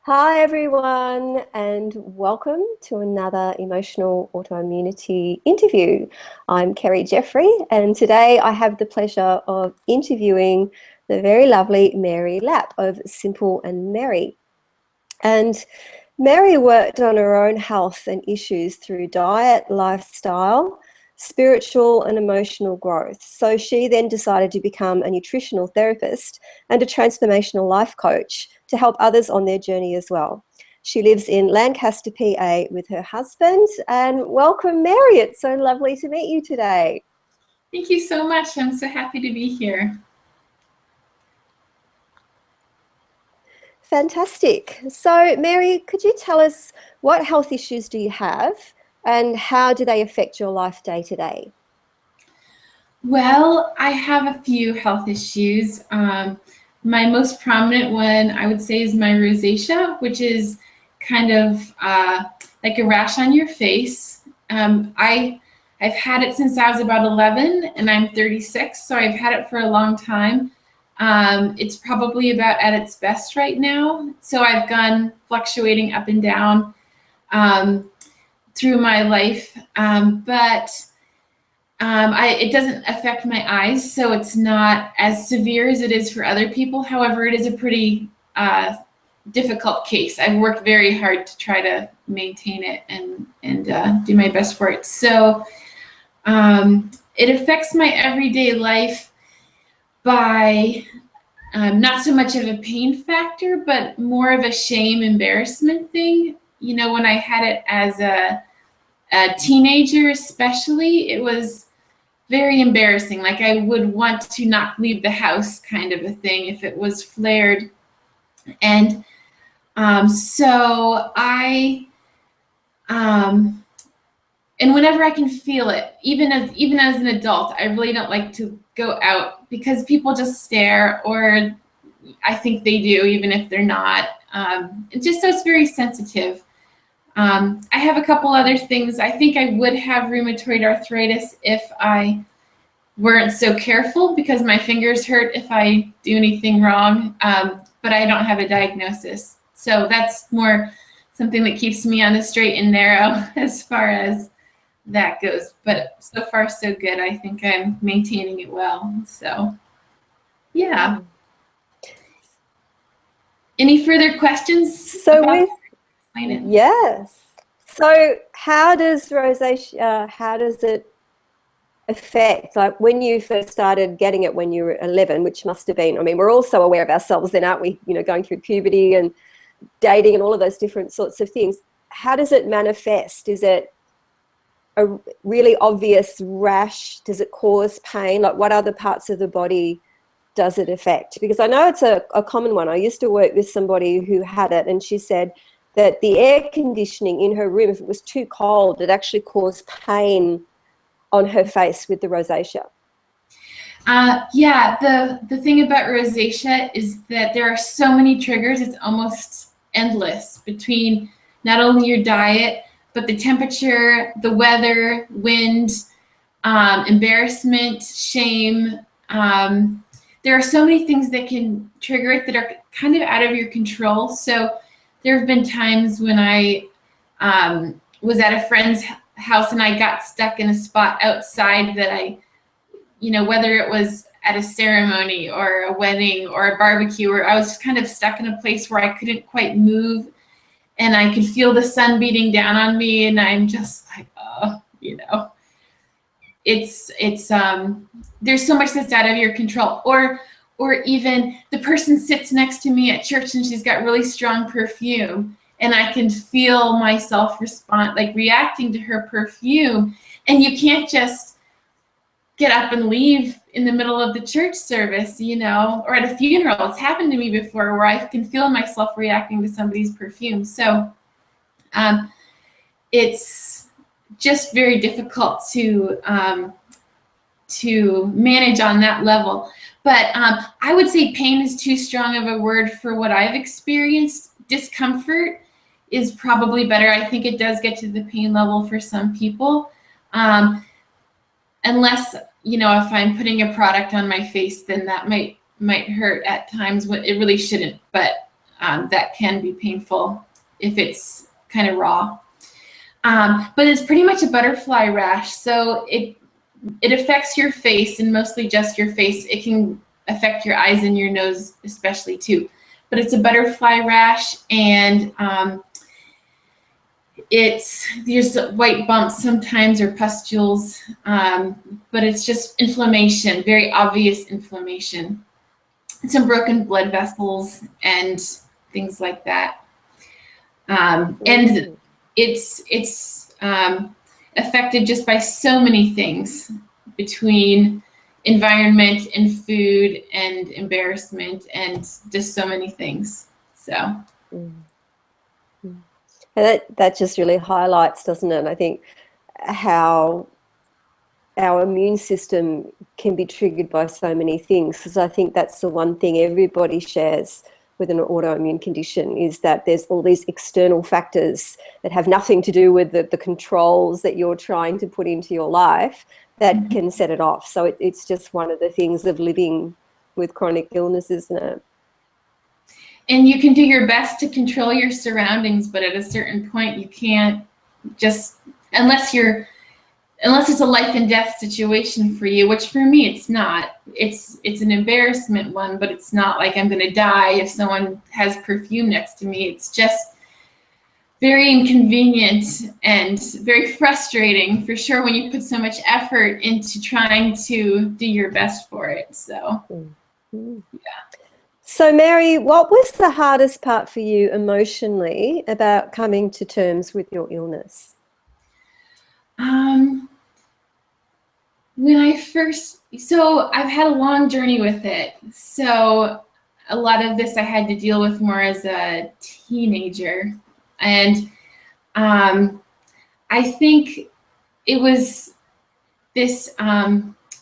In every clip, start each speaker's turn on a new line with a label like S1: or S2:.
S1: Hi, everyone, and welcome to another emotional autoimmunity interview. I'm Kerry Jeffrey, and today I have the pleasure of interviewing the very lovely Mary Lapp of Simple and Merry. And Mary worked on her own health and issues through diet, lifestyle, spiritual and emotional growth. So she then decided to become a nutritional therapist and a transformational life coach to help others on their journey as well. She lives in Lancaster, PA with her husband. And welcome, Mary. It's so lovely to meet you today.
S2: Thank you so much. I'm so happy to be here.
S1: Fantastic. So, Mary, could you tell us what health issues do you have and how do they affect your life day to day?
S2: Well, I have a few health issues. My most prominent one, I would say, is my rosacea, which is kind of like a rash on your face. I've had it since I was about 11, and I'm 36, so I've had it for a long time. It's probably about at its best right now. So I've gone fluctuating up and down through my life, it doesn't affect my eyes, so it's not as severe as it is for other people. However, it is a pretty difficult case. I've worked very hard to try to maintain it and do my best for it. So it affects my everyday life by not so much of a pain factor, but more of a shame, embarrassment thing. You know, when I had it as a teenager especially, it was very embarrassing. Like I would want to not leave the house kind of a thing if it was flared. And so I, and whenever I can feel it, even as an adult, I really don't like to go out because people just stare, or I think they do, even if they're not. So it's very sensitive. I have a couple other things. I think I would have rheumatoid arthritis if I weren't so careful, because my fingers hurt if I do anything wrong, but I don't have a diagnosis. So that's more something that keeps me on the straight and narrow as far as that goes. But so far, so good. I think I'm maintaining it well. So, yeah. Any further questions?
S1: Yes. So how does rosacea, how does it affect, like when you first started getting it when you were 11, which must have been, I mean, we're all so aware of ourselves then, aren't we? You know, going through puberty and dating and all of those different sorts of things. How does it manifest? Is it a really obvious rash? Does it cause pain? Like what other parts of the body does it affect? Because I know it's a common one. I used to work with somebody who had it, and she said that the air conditioning in her room, if it was too cold, it actually caused pain on her face with the rosacea.
S2: The thing about rosacea is that there are so many triggers. It's almost endless, between not only your diet, but the temperature, the weather, wind, embarrassment, shame. There are so many things that can trigger it that are kind of out of your control. So there have been times when I was at a friend's house and I got stuck in a spot outside that whether it was at a ceremony or a wedding or a barbecue, where I was just kind of stuck in a place where I couldn't quite move, and I could feel the sun beating down on me, and I'm just like, it's there's so much that's out of your control. Or even the person sits next to me at church and she's got really strong perfume, and I can feel myself reacting to her perfume, and you can't just get up and leave in the middle of the church service, or at a funeral. It's happened to me before where I can feel myself reacting to somebody's perfume. So it's just very difficult to manage on that level. But I would say pain is too strong of a word for what I've experienced. Discomfort is probably better. I think it does get to the pain level for some people. Unless, if I'm putting a product on my face, then that might hurt at times when it really shouldn't. But that can be painful if it's kind of raw. But it's pretty much a butterfly rash. So it affects your face, and mostly just your face. It can affect your eyes and your nose especially too. But it's a butterfly rash, and there's white bumps sometimes or pustules, but it's just inflammation, very obvious inflammation. Some broken blood vessels and things like that. And it's affected just by so many things, between environment and food and embarrassment and just so many things. So.
S1: And that just really highlights, doesn't it, I think, how our immune system can be triggered by so many things. Because I think that's the one thing everybody shares with an autoimmune condition, is that there's all these external factors that have nothing to do with the controls that you're trying to put into your life that can set it off. So it's just one of the things of living with chronic illness, isn't it?
S2: And you can do your best to control your surroundings, but at a certain point you can't just, unless it's a life and death situation for you, which for me it's not. It's an embarrassment one, but it's not like I'm going to die if someone has perfume next to me. It's just very inconvenient and very frustrating for sure when you put so much effort into trying to do your best for it. So, yeah.
S1: So, Mary, what was the hardest part for you emotionally about coming to terms with your illness?
S2: When I've had a long journey with it. So a lot of this I had to deal with more as a teenager. And I think it was this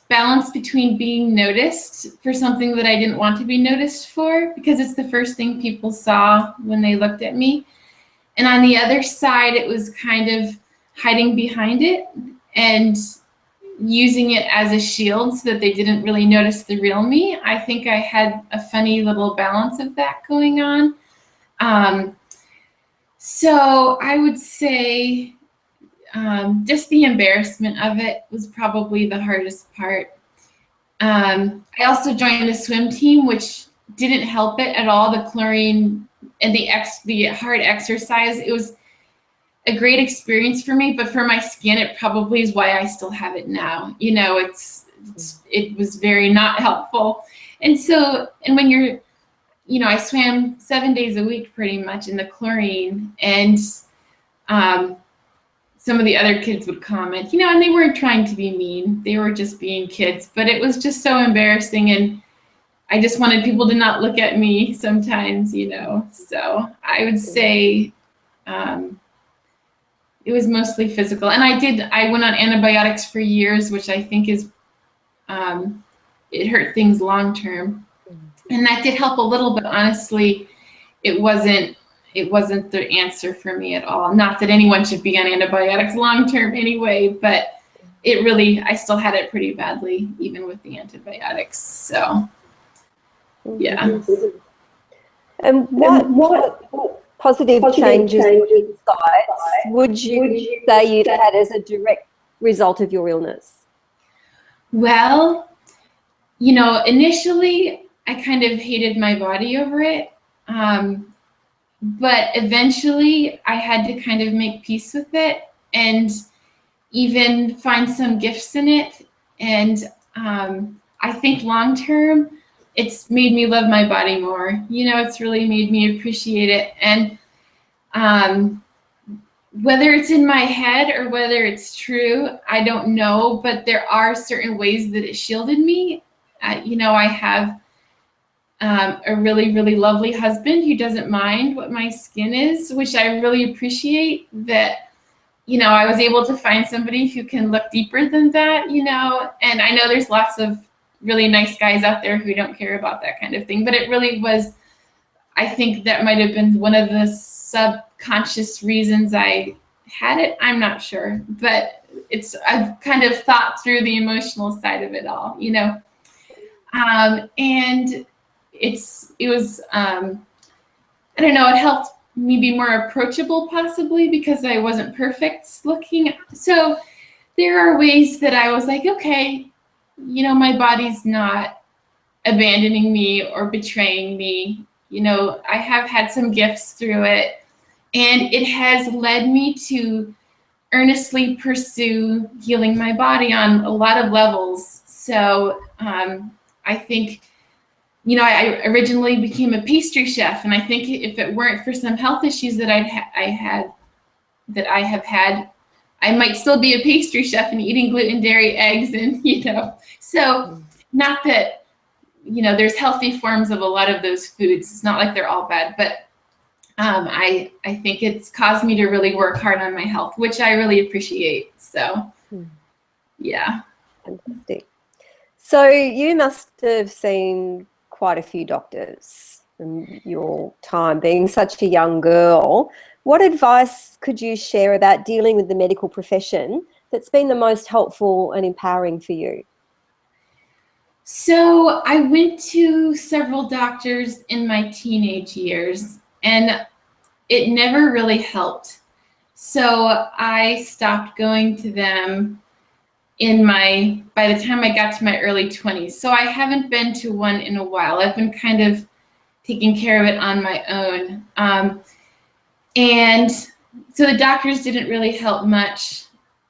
S2: balance between being noticed for something that I didn't want to be noticed for, because it's the first thing people saw when they looked at me. And on the other side, it was kind of hiding behind it and using it as a shield so that they didn't really notice the real me. I think I had a funny little balance of that going on. So I would say just the embarrassment of it was probably the hardest part. I also joined the swim team, which didn't help it at all. The chlorine and the hard exercise, it was a great experience for me, but for my skin, it probably is why I still have it now. You know, it was very not helpful. And when you're, you know, I swam 7 days a week pretty much in the chlorine, and some of the other kids would comment, you know, and they weren't trying to be mean. They were just being kids, but it was just so embarrassing. And I just wanted people to not look at me sometimes, you know. So I would say it was mostly physical. And I went on antibiotics for years, which I think is, it hurt things long term. And that did help a little, but honestly, it wasn't the answer for me at all. Not that anyone should be on antibiotics long term anyway, but I still had it pretty badly, even with the antibiotics. So, yeah.
S1: And what positive changes inside would you say you'd had as a direct result of your illness?
S2: Well, you know, initially I kind of hated my body over it. But eventually I had to kind of make peace with it and even find some gifts in it. And I think long term, it's made me love my body more. You know, it's really made me appreciate it. And whether it's in my head or whether it's true, I don't know, but there are certain ways that it shielded me. You know, I have a really, really lovely husband who doesn't mind what my skin is, which I really appreciate. That, you know, I was able to find somebody who can look deeper than that, you know. And I know there's lots of really nice guys out there who don't care about that kind of thing, but it really was, I think that might have been one of the subconscious reasons I had it. I'm not sure, but I've kind of thought through the emotional side of it all, you know. And it was I don't know, it helped me be more approachable possibly because I wasn't perfect looking. So there are ways that I was like, okay, you know, my body's not abandoning me or betraying me. You know, I have had some gifts through it, and it has led me to earnestly pursue healing my body on a lot of levels. So I think, you know, I originally became a pastry chef, and I think if it weren't for some health issues that I have had, I might still be a pastry chef and eating gluten, dairy, eggs, and, you know, so not that, you know, there's healthy forms of a lot of those foods. It's not like they're all bad, but I think it's caused me to really work hard on my health, which I really appreciate. So, yeah.
S1: Fantastic. So you must have seen quite a few doctors in your time being such a young girl. What advice could you share about dealing with the medical profession that's been the most helpful and empowering for you?
S2: So I went to several doctors in my teenage years, and it never really helped. So I stopped going to them by the time I got to my early 20s. So I haven't been to one in a while. I've been kind of taking care of it on my own. And so the doctors didn't really help much,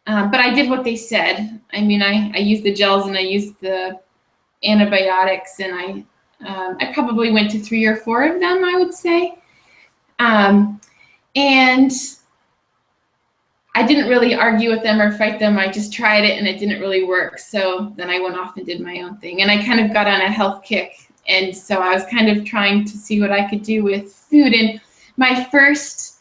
S2: but I did what they said. I mean, I used the gels and I used the antibiotics, and I probably went to 3 or 4 of them, I would say. And I didn't really argue with them or fight them. I just tried it and it didn't really work. So then I went off and did my own thing. And I kind of got on a health kick. And so I was kind of trying to see what I could do with food. And my first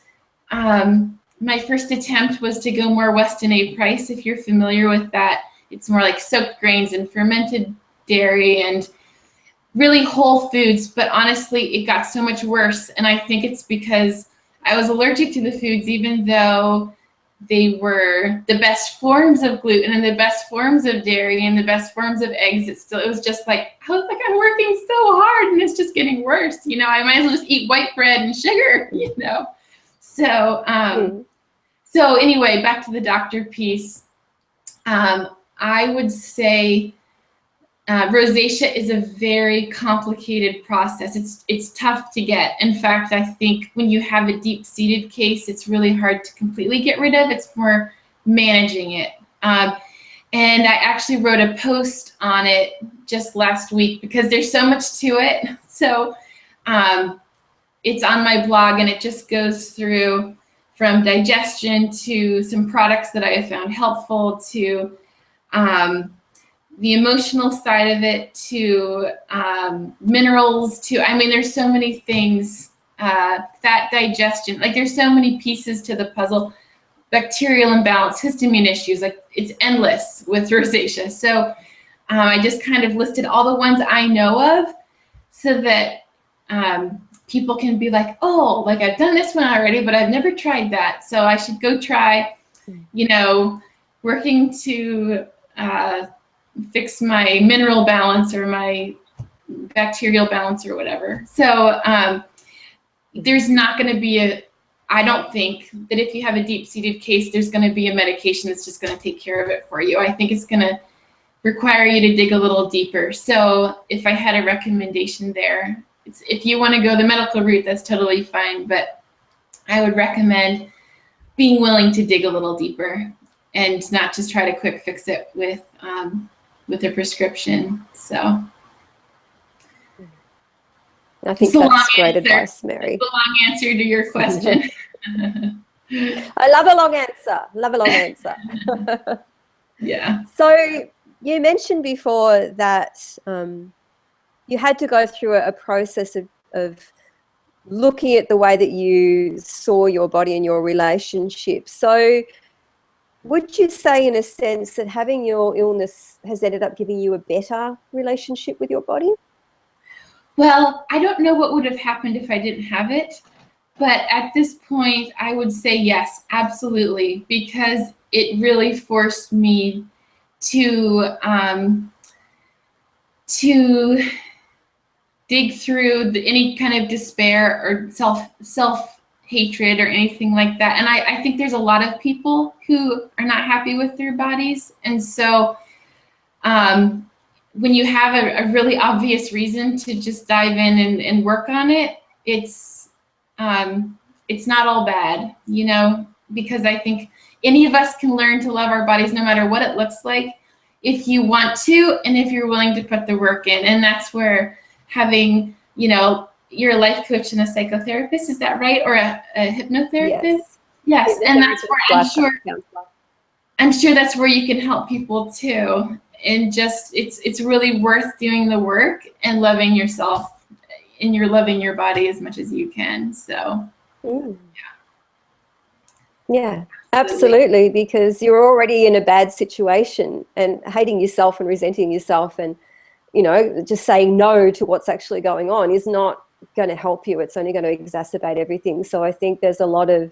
S2: attempt was to go more Weston A. Price, if you're familiar with that. It's more like soaked grains and fermented dairy and really whole foods. But honestly, it got so much worse. And I think it's because I was allergic to the foods, even though they were the best forms of gluten and the best forms of dairy and the best forms of eggs. It was just like, I was like, I'm working so hard and it's just getting worse. You know, I might as well just eat white bread and sugar, you know? So, so anyway, back to the doctor piece. I would say rosacea is a very complicated process. It's tough to get. In fact, I think when you have a deep-seated case, it's really hard to completely get rid of. It's more managing it. And I actually wrote a post on it just last week because there's so much to it. So it's on my blog, and it just goes through from digestion to some products that I have found helpful to the emotional side of it, to minerals, to, I mean, there's so many things, fat digestion, like there's so many pieces to the puzzle, bacterial imbalance, histamine issues, like it's endless with rosacea. So I just kind of listed all the ones I know of so that people can be like, oh, like I've done this one already, but I've never tried that. So I should go try, you know, working to fix my mineral balance or my bacterial balance or whatever. So there's not going to be I don't think that if you have a deep-seated case, there's going to be a medication that's just going to take care of it for you. I think it's going to require you to dig a little deeper. So if I had a recommendation there, if you want to go the medical route, that's totally fine. But I would recommend being willing to dig a little deeper and not just try to quick fix it with a prescription. So
S1: I think that's great advice, Mary.
S2: It's a long answer to your question.
S1: I love a long answer. Love a long answer.
S2: Yeah.
S1: So you mentioned before that you had to go through a process of looking at the way that you saw your body and your relationship. So would you say, in a sense, that having your illness has ended up giving you a better relationship with your body?
S2: Well, I don't know what would have happened if I didn't have it, but at this point, I would say yes, absolutely, because it really forced me to dig through any kind of despair or self hatred or anything like that. And I think there's a lot of people who are not happy with their bodies. And so when you have a really obvious reason to just dive in and work on it, it's not all bad, you know, because I think any of us can learn to love our bodies no matter what it looks like, if you want to, and if you're willing to put the work in. And that's where having, you know, you're a life coach and a psychotherapist, is that right? Or a hypnotherapist? Yes. And that's where I'm sure that's where you can help people too. And just, it's really worth doing the work and loving yourself, and you're loving your body as much as you can. So,
S1: yeah, absolutely, because you're already in a bad situation, and hating yourself and resenting yourself and, you know, just saying no to what's actually going on is not going to help you. It's only going to exacerbate everything. So I think there's a lot of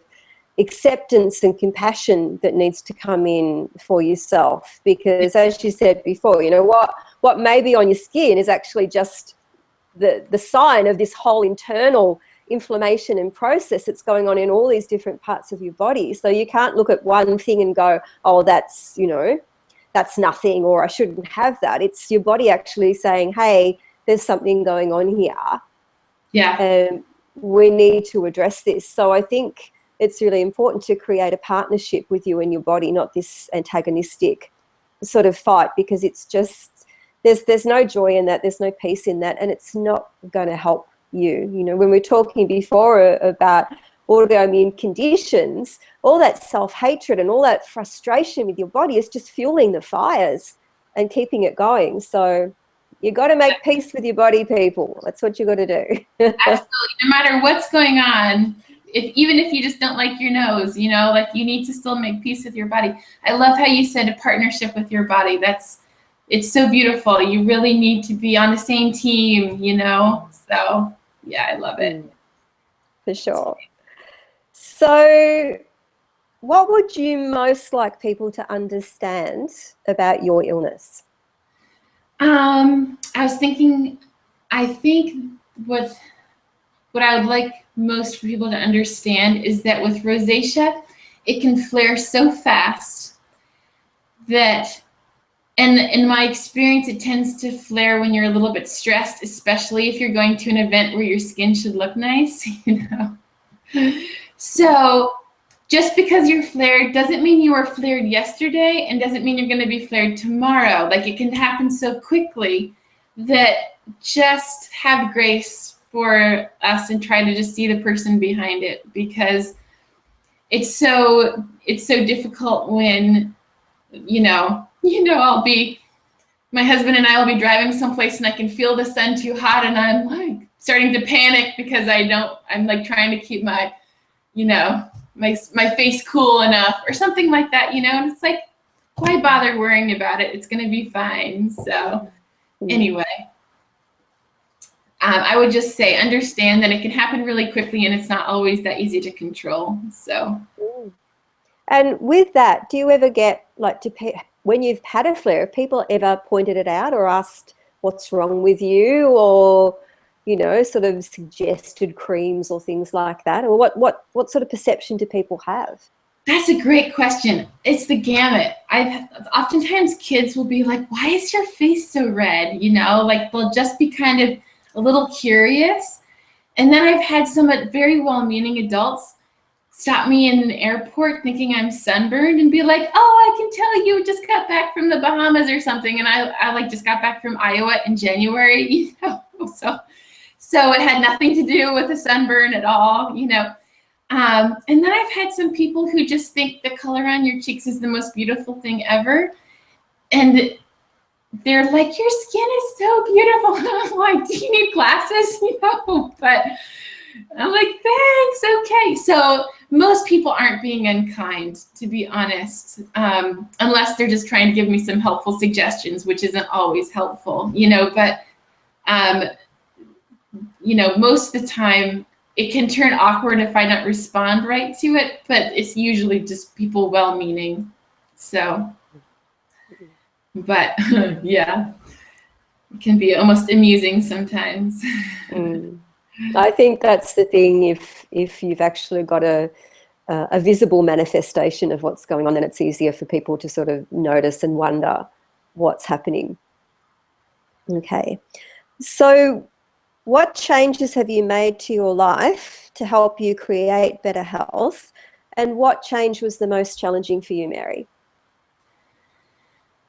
S1: acceptance and compassion that needs to come in for yourself, because as you said before, you know, what may be on your skin is actually just the sign of this whole internal inflammation and process that's going on in all these different parts of your body. So you can't look at one thing and go, oh, that's, you know, that's nothing, or I shouldn't have that. It's your body actually saying, hey, there's something going on here.
S2: Yeah.
S1: And we need to address this. So I think it's really important to create a partnership with you and your body, not this antagonistic sort of fight, because it's just, there's no joy in that, there's no peace in that, and it's not going to help you. You know, when we were talking before about autoimmune conditions, all that self-hatred and all that frustration with your body is just fueling the fires and keeping it going. So you got to make peace with your body, people. That's what you got to do.
S2: Absolutely. No matter what's going on, even if you just don't like your nose, you know, like, you need to still make peace with your body. I love how you said a partnership with your body. It's so beautiful. You really need to be on the same team, you know? So yeah, I love it.
S1: For sure. So what would you most like people to understand about your illness?
S2: I was thinking, I think what I would like most for people to understand is that with rosacea, it can flare so fast that, and in my experience, it tends to flare when you're a little bit stressed, especially if you're going to an event where your skin should look nice, you know? So just because you're flared doesn't mean you were flared yesterday, and doesn't mean you're going to be flared tomorrow. Like, it can happen so quickly that just have grace for us and try to just see the person behind it, because it's so difficult when, you know, my husband and I will be driving someplace and I can feel the sun too hot, and I'm like starting to panic because I'm like trying to keep my, you know, my face cool enough or something like that, you know? And it's like, why bother worrying about it? It's going to be fine. So anyway, I would just say, understand that it can happen really quickly, and it's not always that easy to control. So.
S1: And with that, do you ever get, like, when you've had a flare, have people ever pointed it out or asked what's wrong with you, or, you know, sort of suggested creams or things like that? Or what sort of perception do people have?
S2: That's a great question. It's the gamut. Oftentimes kids will be like, why is your face so red? You know, like, they'll just be kind of a little curious. And then I've had some very well-meaning adults stop me in an airport thinking I'm sunburned and be like, oh, I can tell you just got back from the Bahamas or something. And I like just got back from Iowa in January, you know, so it had nothing to do with a sunburn at all, you know. And then I've had some people who just think the color on your cheeks is the most beautiful thing ever. And they're like, your skin is so beautiful. And I'm like, do you need glasses? You know, but I'm like, thanks, okay. So most people aren't being unkind, to be honest, unless they're just trying to give me some helpful suggestions, which isn't always helpful, you know. But, you know, most of the time it can turn awkward if I don't respond right to it, but it's usually just people well-meaning. So, but yeah. It can be almost amusing sometimes.
S1: Mm. I think that's the thing. If you've actually got a visible manifestation of what's going on, then it's easier for people to sort of notice and wonder what's happening. Okay. So what changes have you made to your life to help you create better health? And what change was the most challenging for you, Mary?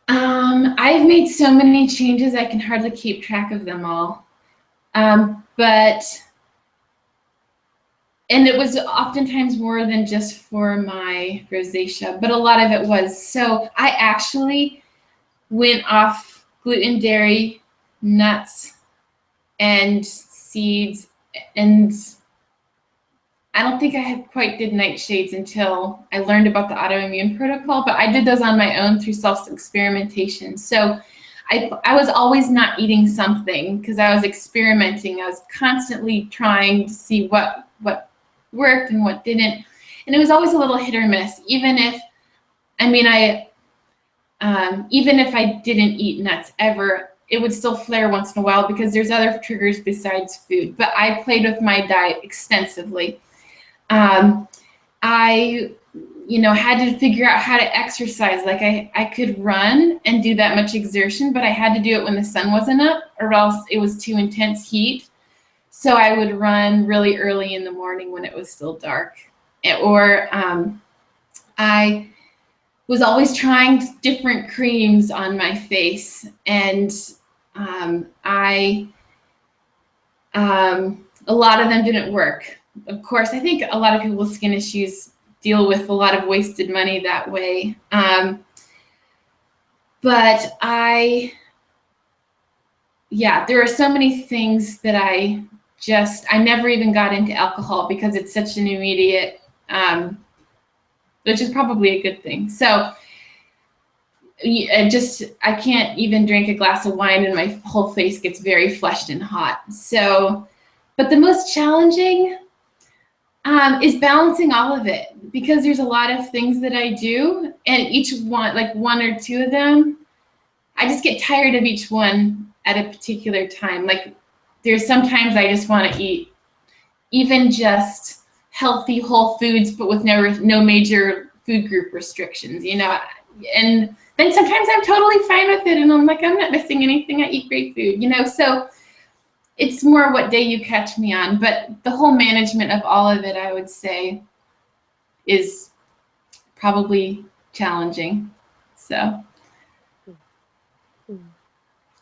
S2: I've made so many changes I can hardly keep track of them all. But and it was oftentimes more than just for my rosacea, but a lot of it was. So I actually went off gluten, dairy, nuts, and seeds, and I don't think I had quite did nightshades until I learned about the autoimmune protocol, but I did those on my own through self-experimentation. So I was always not eating something because I was experimenting. I was constantly trying to see what worked and what didn't. And it was always a little hit or miss, even if, I mean, even if I didn't eat nuts ever, it would still flare once in a while because there's other triggers besides food. But I played with my diet extensively. I, had to figure out how to exercise. Like I could run and do that much exertion, but I had to do it when the sun wasn't up or else it was too intense heat. So I would run really early in the morning when it was still dark. Or I was always trying different creams on my face. And a lot of them didn't work. Of course, I think a lot of people with skin issues deal with a lot of wasted money that way. But there are so many things that I never even got into alcohol because it's such an immediate, which is probably a good thing. So I can't even drink a glass of wine and my whole face gets very flushed and hot. So, but the most challenging is balancing all of it because there's a lot of things that I do and each one, like one or two of them, I just get tired of each one at a particular time. Like there's sometimes I just want to eat even just healthy whole foods, but with no major food group restrictions, and then sometimes I'm totally fine with it and I'm like, I'm not missing anything. I eat great food, so it's more what day you catch me on. But the whole management of all of it, I would say, is probably challenging. So,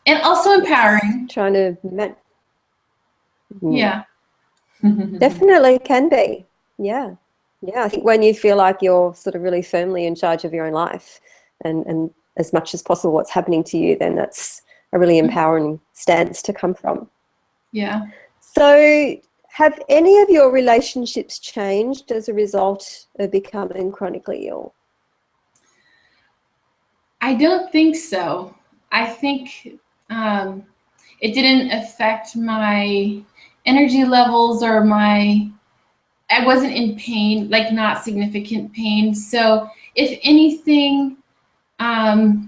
S2: and also empowering.
S1: Trying to
S2: Yeah.
S1: Definitely can be. Yeah. I think when you feel like you're sort of really firmly in charge of your own life and as much as possible what's happening to you, then that's a really empowering stance to come from.
S2: Yeah.
S1: So have any of your relationships changed as a result of becoming chronically ill?
S2: I don't think so. I think it didn't affect my energy levels or I wasn't in pain, like not significant pain. So if anything, I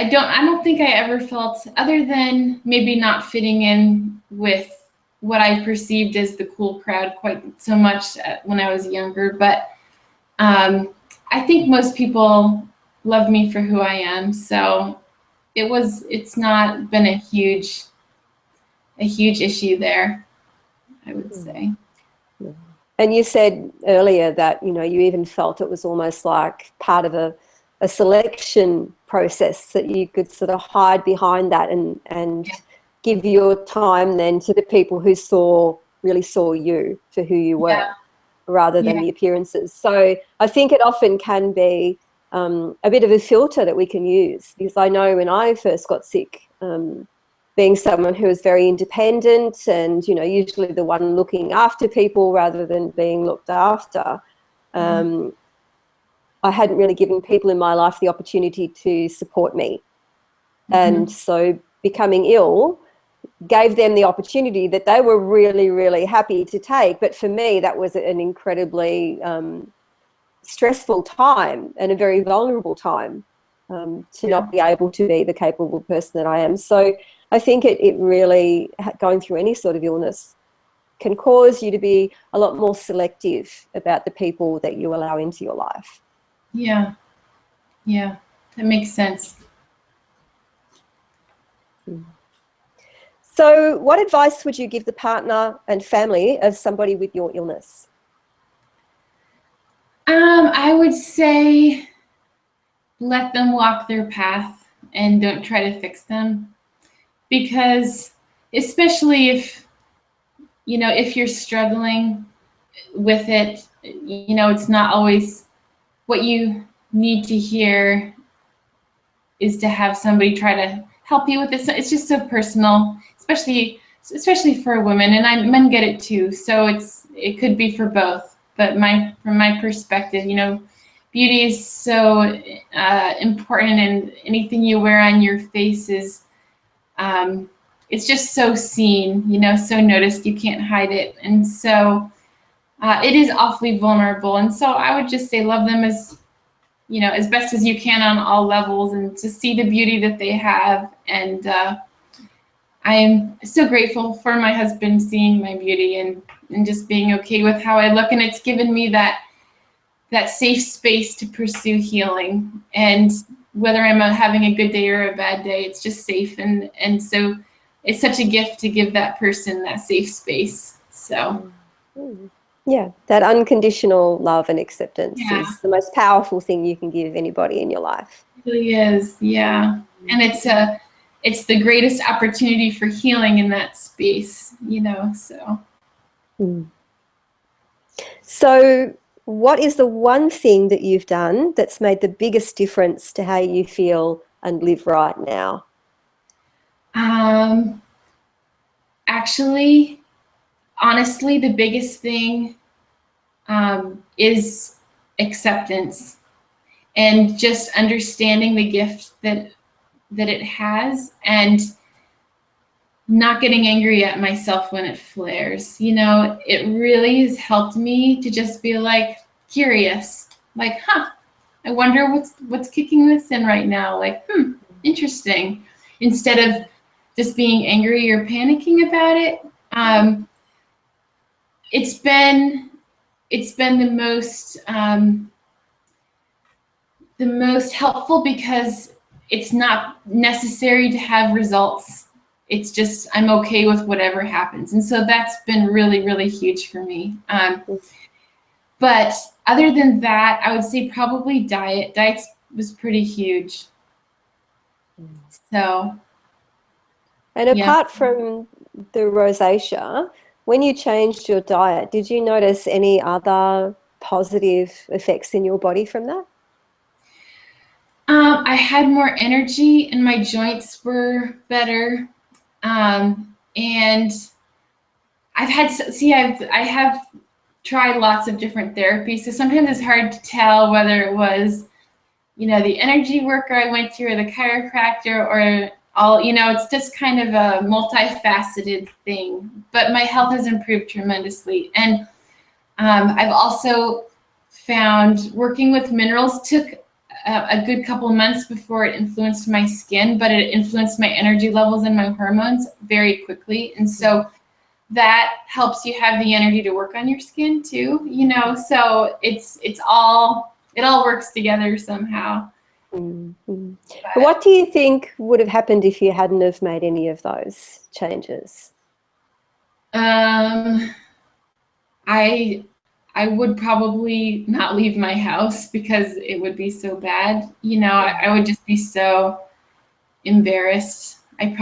S2: don't think I ever felt, other than maybe not fitting in with what I perceived as the cool crowd quite so much when I was younger. But I think most people love me for who I am. So it's not been a huge issue there, I would say.
S1: And you said earlier that, you even felt it was almost like part of a selection process, that you could sort of hide behind that and give your time then to the people who really saw you for who you were rather than the appearances. So I think it often can be a bit of a filter that we can use, because I know when I first got sick, being someone who was very independent and, usually the one looking after people rather than being looked after, I hadn't really given people in my life the opportunity to support me. And so becoming ill gave them the opportunity that they were really, really happy to take. But for me, that was an incredibly stressful time and a very vulnerable time. to not be able to be the capable person that I am. So I think it really, going through any sort of illness, can cause you to be a lot more selective about the people that you allow into your life.
S2: Yeah, yeah, that makes sense.
S1: So what advice would you give the partner and family of somebody with your illness?
S2: I would say let them walk their path and don't try to fix them, because especially if, you know, if you're struggling with it, you know, it's not always what you need to hear is to have somebody try to help you with this. It's just so personal, especially for women, and men get it too. So it could be for both. But from my perspective, you know, beauty is so important, and anything you wear on your face is, it's just so seen, you know, so noticed. You can't hide it, and so it is awfully vulnerable. And so I would just say love them as, you know, as best as you can on all levels, and to see the beauty that they have. And I am so grateful for my husband seeing my beauty and just being okay with how I look. And it's given me that safe space to pursue healing. And whether I'm having a good day or a bad day, it's just safe. And so it's such a gift to give that person that safe space. So.
S1: Yeah, that unconditional love and acceptance
S2: Yeah.
S1: is the most powerful thing you can give anybody in your life.
S2: It really is, yeah. And it's the greatest opportunity for healing in that space, you know, so.
S1: So what is the one thing that you've done that's made the biggest difference to how you feel and live right now?
S2: Actually, honestly, the biggest thing is acceptance, and just understanding the gift that it has, and not getting angry at myself when it flares. You know, it really has helped me to just be like curious, like, I wonder what's kicking this in right now. Like, interesting. Instead of just being angry or panicking about it. It's been the most helpful, because it's not necessary to have results. It's just, I'm okay with whatever happens. And so that's been really, really huge for me. But other than that, I would say probably diet. Diet was pretty huge. So.
S1: And apart from the rosacea, when you changed your diet, did you notice any other positive effects in your body from that?
S2: I had more energy, and my joints were better. And I have tried lots of different therapies. So sometimes it's hard to tell whether it was, you know, the energy worker I went to, or the chiropractor, or all, you know, it's just kind of a multifaceted thing. But my health has improved tremendously. And I've also found working with minerals took a good couple months before it influenced my skin, but it influenced my energy levels and my hormones very quickly. And so that helps you have the energy to work on your skin too, you know, so it all works together somehow.
S1: Mm-hmm. What do you think would have happened if you hadn't have made any of those changes?
S2: I would probably not leave my house, because it would be so bad. You know, I would just be so embarrassed. I'm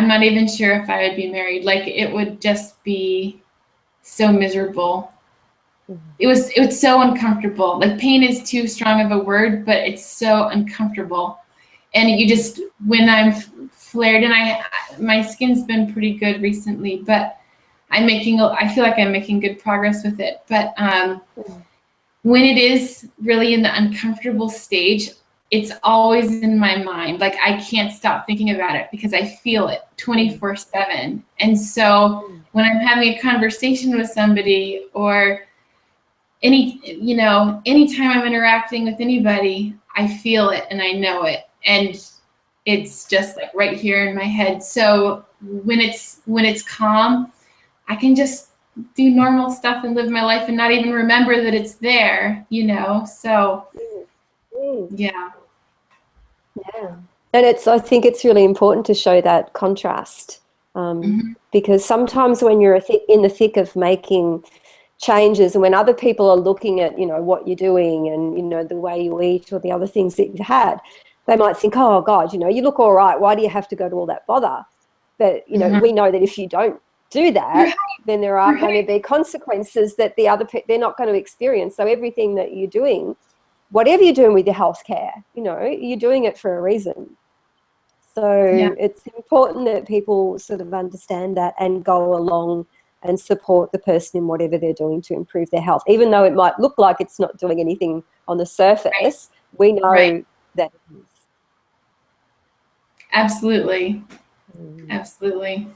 S2: not even sure if I would be married. Like, it would just be so miserable. It was so uncomfortable. Like, pain is too strong of a word, but it's so uncomfortable. And you just, when I'm flared, and my skin's been pretty good recently, but I feel like I'm making good progress with it. But when it is really in the uncomfortable stage, it's always in my mind. Like, I can't stop thinking about it, because I feel it 24/7. And so when I'm having a conversation with somebody, or anytime I'm interacting with anybody, I feel it and I know it, and it's just like right here in my head. So when it's calm, I can just do normal stuff and live my life and not even remember that it's there, So
S1: Mm.
S2: yeah.
S1: Yeah. And I think it's really important to show that contrast,
S2: Mm-hmm.
S1: because sometimes when you're in the thick of making changes, and when other people are looking at, what you're doing and, the way you eat or the other things that you've had, they might think, oh God, you look all right. Why do you have to go to all that bother? But,
S2: Mm-hmm.
S1: we know that if you don't do that,
S2: Right,
S1: then there are going to
S2: right.
S1: be consequences that they're not going to experience. So everything that you're doing, whatever you're doing with your healthcare, you're doing it for a reason.
S2: Yeah.
S1: So it's important that people sort of understand that and go along and support the person in whatever they're doing to improve their health. Even though it might look like it's not doing anything on the
S2: Right.
S1: surface, we
S2: Right.
S1: know that it is.
S2: Absolutely.
S1: Mm.
S2: Absolutely.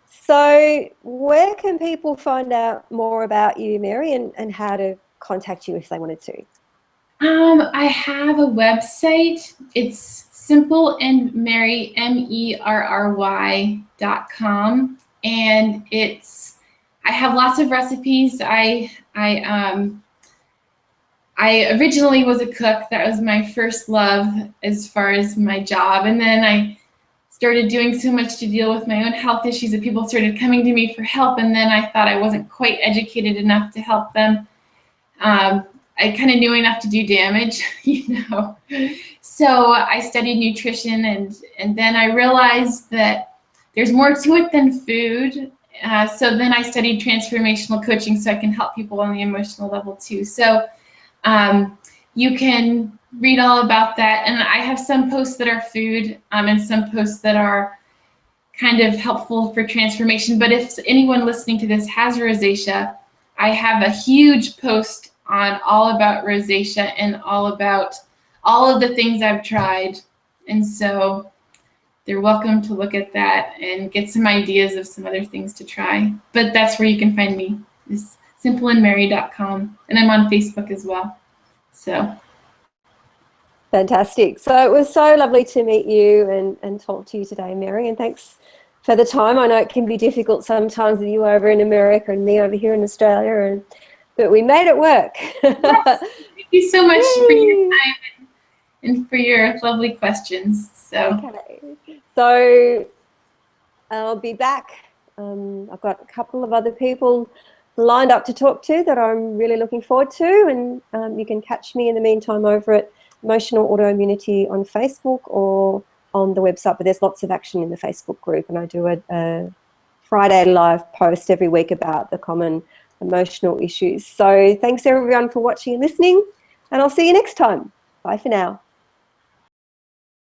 S1: So where can people find out more about you, Mary, and how to contact you if they wanted to?
S2: I have a website. It's Simple and Mary, MERRY.com. And I have lots of recipes. I originally was a cook. That was my first love as far as my job. And then I started doing so much to deal with my own health issues that people started coming to me for help. And then I thought I wasn't quite educated enough to help them. I kind of knew enough to do damage, So I studied nutrition, and then I realized that there's more to it than food. So then I studied transformational coaching so I can help people on the emotional level too. So you can read all about that. And I have some posts that are food, and some posts that are kind of helpful for transformation. But if anyone listening to this has rosacea, I have a huge post on all about rosacea and all about all of the things I've tried. And so they're welcome to look at that and get some ideas of some other things to try. But that's where you can find me, is simpleandmary.com. And I'm on Facebook as well. So
S1: Fantastic. So it was so lovely to meet you and talk to you today, Mary, and thanks for the time. I know it can be difficult sometimes with you over in America and me over here in Australia, but we made it work.
S2: yes, thank you so much for your
S1: Yay.
S2: time and for your lovely questions. So
S1: Okay. So I'll be back. I've got a couple of other people lined up to talk to that I'm really looking forward to, and you can catch me in the meantime over at Emotional Autoimmunity on Facebook or on the website, but there's lots of action in the Facebook group, and I do a Friday live post every week about the common emotional issues. So thanks everyone for watching and listening, and I'll see you next time. Bye for now.